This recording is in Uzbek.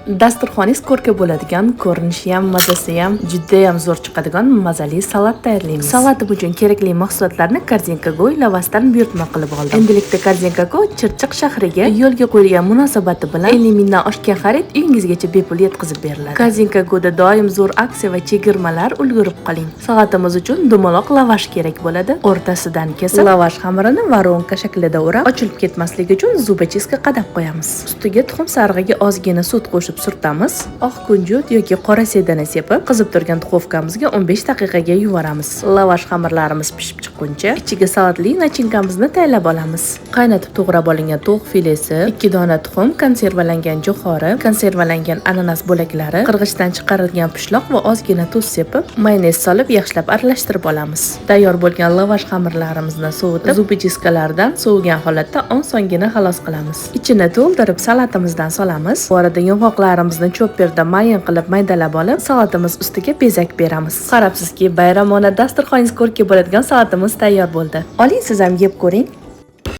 Dasturxoningiz ko'rki bo'ladigan, ko'rinishi ham, mazasi ham juda ham zo'r chiqadigan mazali salat tayyorlaymiz. Salatim uchun kerakli mahsulotlarni Korzinka.go lavasdan buyurtma qilib oldim. Endilikda Korzinka.go Chirchiq shahriga yo'lga qo'yilgan munosabati bilan 50 mingdan oshgan xarid uyingizgacha bepul yetkazib beriladi. Korzinka.go'da doim zo'r aksiya va chegirmalar ulgurib qoling. Salatimiz uchun dumaloq lavash kerak bo'ladi. O'rtasidan kesib, lavash xamirini voronka shaklida o'rab, ochilib ketmasligi uchun zubachistga qadab qo'yamiz. Ustiga tuxum sarig'iga ozgina sut qo'shib surtamiz. Oq kunjut yoki qora sedani sepib, qizib turgan duxovkamizga 15 daqiqaga yuvaramiz. Lavash xamirlarimiz pishib chiqquncha ichiga salatli nachinkamizni tayyorlab olamiz. Qaynatib to'g'rab olingan tovuq filesi, 2 dona tuxum, konservalangan jo'xori, konservalangan ananas bo'laklari, qirg'ichdan chiqarilgan pishloq va ozgina tuz sepib, mayonez solib yaxshilab aralashtirib olamiz. Tayyor bo'lgan lavash xamirlarimizni sovutib, zubichiskalardan sovigan holatda osongina xalos qilamiz. Ichini to'ldirib salatimizdan solamiz. Bu arada yong'oqlarimizni chopperda mayin qilib maydalab olib, salatimiz ustiga bezak beramiz. Qarabsizki, bayramona dasturxoningiz ko'rki bo'ladigan salatimiz tayyor bo'ldi. Oling siz ham yeb ko'ring.